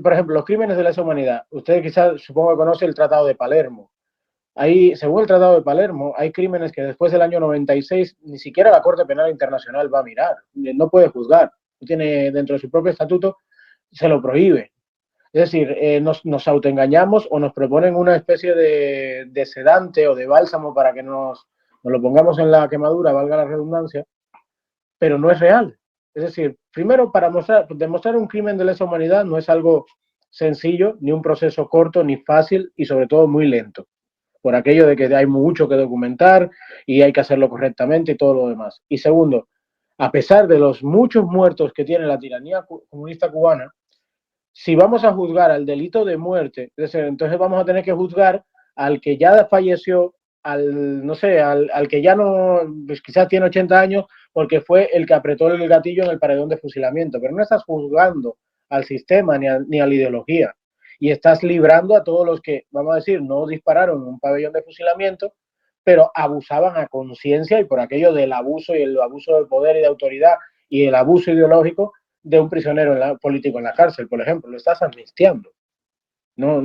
por ejemplo, los crímenes de lesa humanidad, usted quizás supongo que conoce el Tratado de Palermo. Ahí, según el Tratado de Palermo, hay crímenes que después del año 96 ni siquiera la Corte Penal Internacional va a mirar, no puede juzgar, tiene dentro de su propio estatuto, se lo prohíbe. Es decir, nos autoengañamos o nos proponen una especie de sedante o de bálsamo para que nos lo pongamos en la quemadura, valga la redundancia, pero no es real. Es decir, primero, para demostrar un crimen de lesa humanidad no es algo sencillo, ni un proceso corto, ni fácil y sobre todo muy lento, por aquello de que hay mucho que documentar y hay que hacerlo correctamente y todo lo demás. Y segundo, a pesar de los muchos muertos que tiene la tiranía comunista cubana, si vamos a juzgar al delito de muerte, entonces vamos a tener que juzgar al que ya falleció, no sé, al que ya no, pues quizás tiene 80 años, porque fue el que apretó el gatillo en el paredón de fusilamiento, pero no estás juzgando al sistema ni a la ideología. Y estás librando a todos los que, vamos a decir, no dispararon en un pabellón de fusilamiento, pero abusaban a conciencia y por aquello del abuso y el abuso de poder y de autoridad y el abuso ideológico de un prisionero político en la cárcel, por ejemplo, lo estás amnistiando. No,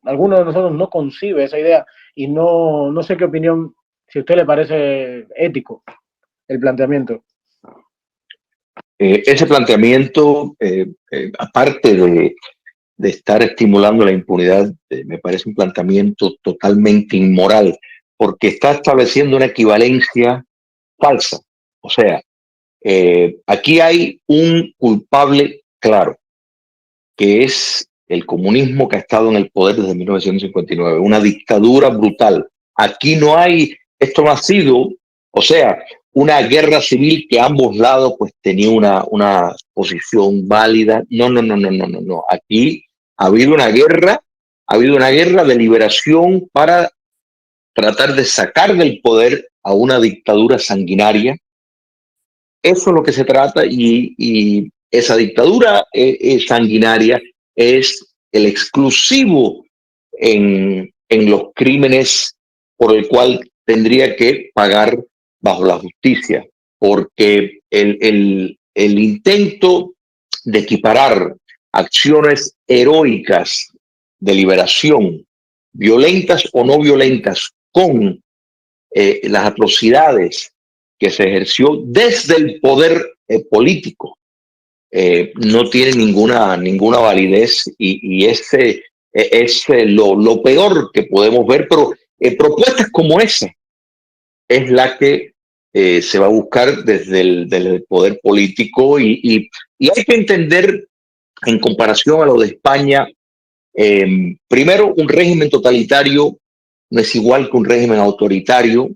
algunos de nosotros no concibe esa idea y no sé qué opinión, si a usted le parece ético el planteamiento. Ese planteamiento, aparte de estar estimulando la impunidad, me parece un planteamiento totalmente inmoral, porque está estableciendo una equivalencia falsa. O sea, aquí hay un culpable claro, que es el comunismo que ha estado en el poder desde 1959, una dictadura brutal. Aquí no hay, esto no ha sido, o sea, una guerra civil que ambos lados pues tenían una posición válida. No, no, no, no, no, no, no. Aquí ha habido una guerra de liberación para tratar de sacar del poder a una dictadura sanguinaria. Eso es lo que se trata y esa dictadura sanguinaria es el exclusivo en los crímenes por el cual tendría que pagar bajo la justicia, porque el intento de equiparar acciones heroicas de liberación, violentas o no violentas, con las atrocidades que se ejerció desde el poder político, no tiene ninguna validez y ese es lo peor que podemos ver, pero propuestas como esa es la que se va a buscar desde el poder político y hay que entender en comparación a lo de España, primero, un régimen totalitario no es igual que un régimen autoritario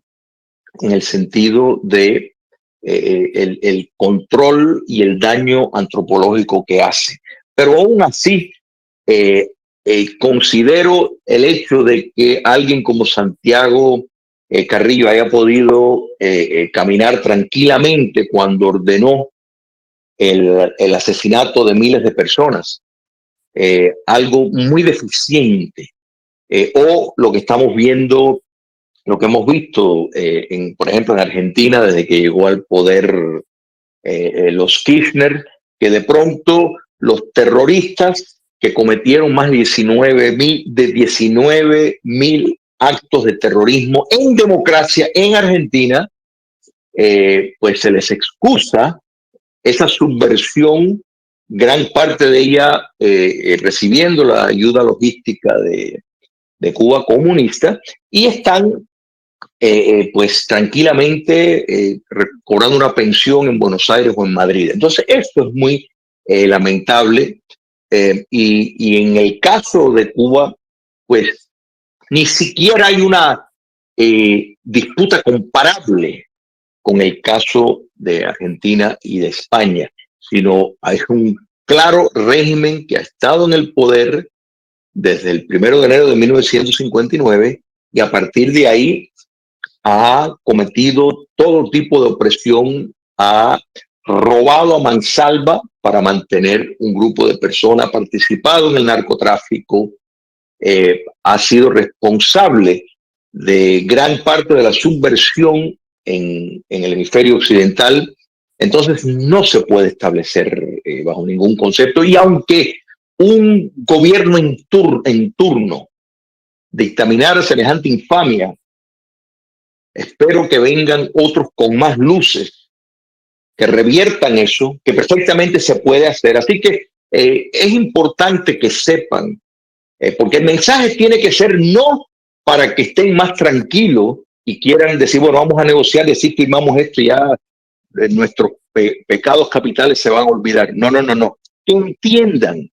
en el sentido de el control y el daño antropológico que hace. Pero aún así, considero el hecho de que alguien como Santiago Carrillo haya podido caminar tranquilamente cuando ordenó el asesinato de miles de personas, algo muy deficiente, o lo que estamos viendo, lo que hemos visto, por ejemplo, en Argentina, desde que llegó al poder los Kirchner, que de pronto los terroristas que cometieron más de 19.000 actos de terrorismo en democracia en Argentina, pues se les excusa esa subversión, gran parte de ella recibiendo la ayuda logística de Cuba comunista, y están pues tranquilamente cobrando una pensión en Buenos Aires o en Madrid. Entonces, esto es muy lamentable. Y en el caso de Cuba, pues ni siquiera hay una disputa comparable con el caso de Argentina y de España, sino hay un claro régimen que ha estado en el poder desde el 1 de enero de 1959 y a partir de ahí ha cometido todo tipo de opresión, ha robado a mansalva para mantener un grupo de personas, ha participado en el narcotráfico, ha sido responsable de gran parte de la subversión en el hemisferio occidental. Entonces no se puede establecer bajo ningún concepto, y aunque un gobierno en turno dictaminara semejante infamia, espero que vengan otros con más luces, que reviertan eso, que perfectamente se puede hacer. Así que es importante que sepan, porque el mensaje tiene que ser no para que estén más tranquilos y quieran decir, bueno, vamos a negociar y así firmamos esto y ya nuestros pecados capitales se van a olvidar. No, no, no, no. Que entiendan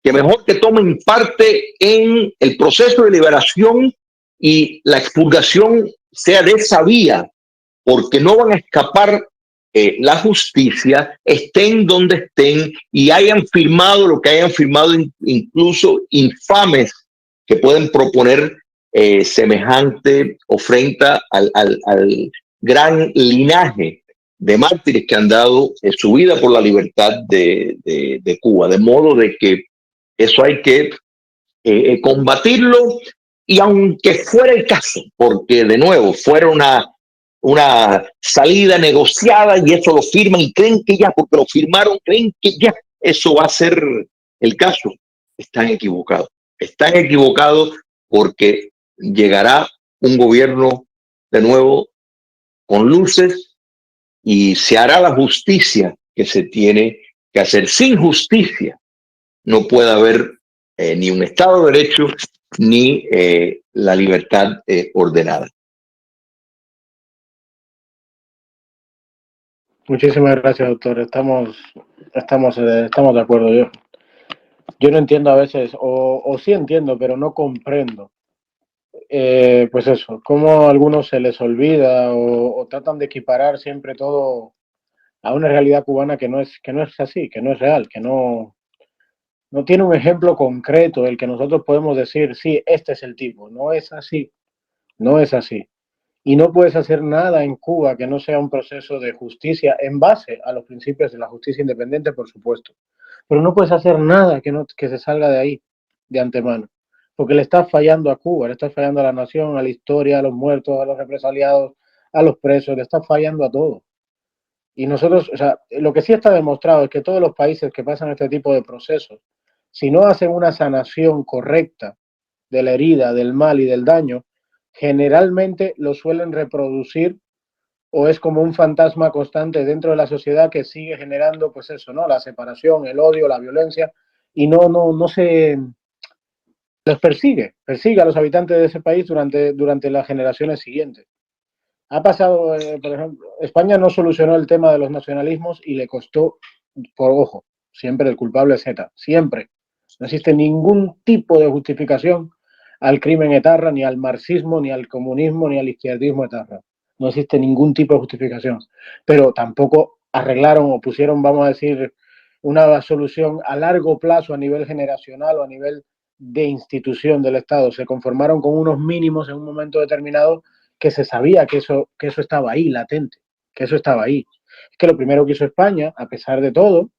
que mejor que tomen parte en el proceso de liberación y la expurgación sea de esa vía, porque no van a escapar la justicia, estén donde estén y hayan firmado lo que hayan firmado, incluso infames que pueden proponer semejante ofrenda al gran linaje de mártires que han dado su vida por la libertad de Cuba. De modo de que eso hay que combatirlo, y aunque fuera el caso, porque de nuevo fuera una salida negociada y eso lo firman y creen que ya, porque lo firmaron, creen que ya eso va a ser el caso, están equivocados porque llegará un gobierno de nuevo con luces y se hará la justicia que se tiene que hacer. Sin justicia no puede haber ni un Estado de Derecho ni la libertad ordenada. Muchísimas gracias, doctor. Estamos de acuerdo. Yo no entiendo a veces, o sí entiendo, pero no comprendo. Pues eso, cómo a algunos se les olvida o tratan de equiparar siempre todo a una realidad cubana que no es así, que no es real, que no tiene un ejemplo concreto del que nosotros podemos decir, sí, este es el tipo. No es así, no es así. Y no puedes hacer nada en Cuba que no sea un proceso de justicia en base a los principios de la justicia independiente, por supuesto. Pero no puedes hacer nada que se salga de ahí, de antemano. Porque le estás fallando a Cuba, le estás fallando a la nación, a la historia, a los muertos, a los represaliados, a los presos, le estás fallando a todo. Y nosotros, o sea, lo que sí está demostrado es que todos los países que pasan este tipo de procesos, si no hacen una sanación correcta de la herida, del mal y del daño, generalmente lo suelen reproducir, o es como un fantasma constante dentro de la sociedad que sigue generando, pues eso, ¿no? La separación, el odio, la violencia, y no se los persigue a los habitantes de ese país durante las generaciones siguientes. Ha pasado, por ejemplo, España no solucionó el tema de los nacionalismos y le costó, por ojo, siempre el culpable es ETA, siempre. No existe ningún tipo de justificación al crimen etarra, ni al marxismo, ni al comunismo, ni al izquierdismo etarra. No existe ningún tipo de justificación. Pero tampoco arreglaron o pusieron, vamos a decir, una solución a largo plazo a nivel generacional o a nivel de institución del Estado. Se conformaron con unos mínimos en un momento determinado que se sabía que eso estaba ahí, latente, que eso estaba ahí. Es que lo primero que hizo España, a pesar de todo,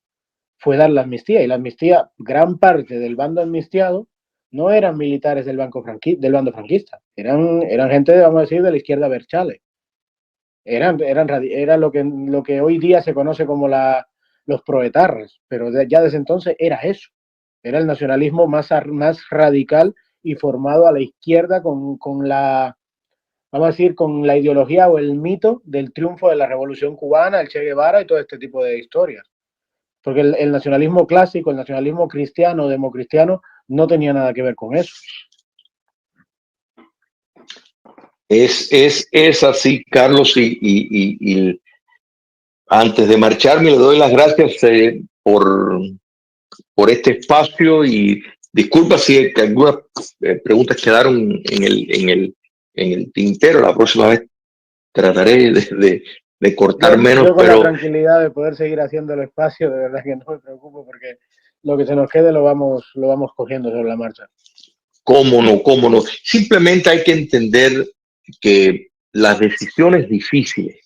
fue dar la amnistía. Y la amnistía, gran parte del bando amnistiado, no eran militares del bando franquista, eran gente, vamos a decir, de la izquierda berchale. Era lo que hoy día se conoce como los proetarras, pero ya desde entonces era eso. Era el nacionalismo más radical y formado a la izquierda con la, vamos a decir, con la ideología o el mito del triunfo de la Revolución Cubana, el Che Guevara y todo este tipo de historias. Porque el nacionalismo clásico, el nacionalismo cristiano, democristiano, no tenía nada que ver con eso. Es así, Carlos, y antes de marcharme le doy las gracias por este espacio y disculpa si algunas preguntas quedaron en el tintero. La próxima vez trataré de cortar menos, yo con la tranquilidad de poder seguir haciendo el espacio, de verdad que no me preocupo porque lo que se nos quede lo vamos cogiendo sobre la marcha. Cómo no, cómo no. Simplemente hay que entender que las decisiones difíciles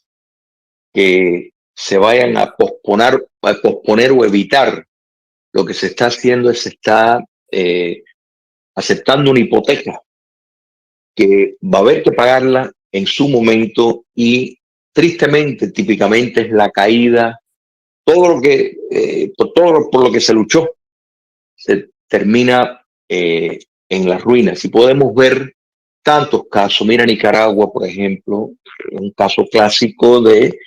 que se vayan a posponer o evitar, lo que se está haciendo es se está aceptando una hipoteca que va a haber que pagarla en su momento y tristemente, típicamente es la caída, todo lo que, por lo que se luchó, se termina en las ruinas. Y podemos ver tantos casos, mira Nicaragua, por ejemplo, un caso clásico de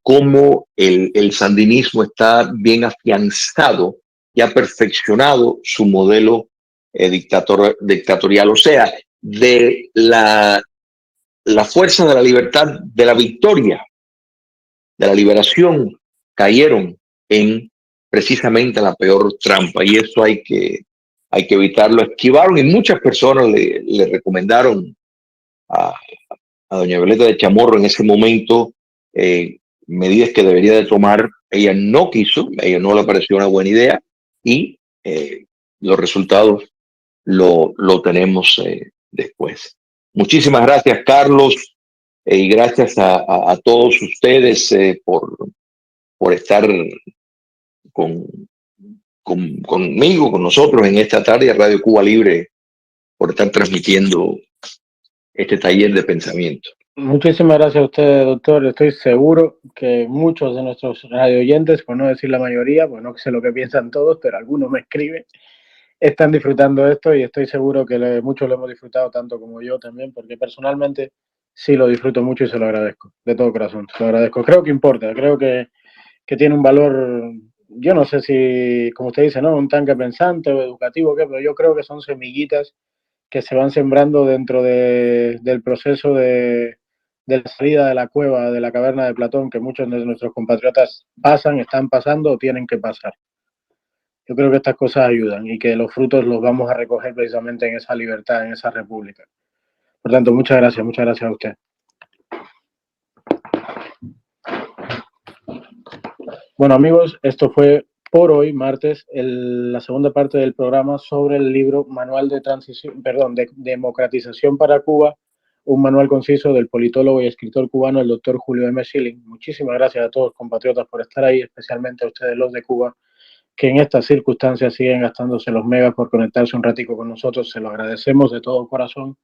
cómo el sandinismo está bien afianzado y ha perfeccionado su modelo dictatorial. O sea, de la fuerza de la libertad, de la victoria, de la liberación, cayeron en precisamente la peor trampa. Y eso hay que evitarlo. Esquivaron y muchas personas le recomendaron a, a doña Violeta de Chamorro en ese momento medidas que debería de tomar. Ella no quiso, a ella no le pareció una buena idea y los resultados lo tenemos después. Muchísimas gracias, Carlos, y gracias a todos ustedes por estar conmigo, con nosotros en esta tarde de Radio Cuba Libre, por estar transmitiendo este taller de pensamiento. Muchísimas gracias a usted, doctor. Estoy seguro que muchos de nuestros radioyentes, por no decir la mayoría, pues no sé lo que piensan todos, pero algunos me escriben, están disfrutando de esto y estoy seguro que muchos lo hemos disfrutado tanto como yo también, porque personalmente sí lo disfruto mucho y se lo agradezco, de todo corazón, se lo agradezco. Creo que importa, creo que tiene un valor, yo no sé si, como usted dice, ¿no? Un tanque pensante o educativo, ¿qué? Pero yo creo que son semillitas que se van sembrando dentro del proceso de la salida de la cueva, de la caverna de Platón, que muchos de nuestros compatriotas pasan, están pasando o tienen que pasar. Yo creo que estas cosas ayudan y que los frutos los vamos a recoger precisamente en esa libertad, en esa república. Por tanto, muchas gracias a usted. Bueno, amigos, esto fue por hoy, martes, la segunda parte del programa sobre el libro Manual de Transición, de Democratización para Cuba, un manual conciso del politólogo y escritor cubano, el doctor Julio M. Schilling. Muchísimas gracias a todos, compatriotas, por estar ahí, especialmente a ustedes, los de Cuba, que en estas circunstancias siguen gastándose los megas por conectarse un ratico con nosotros. Se lo agradecemos de todo corazón.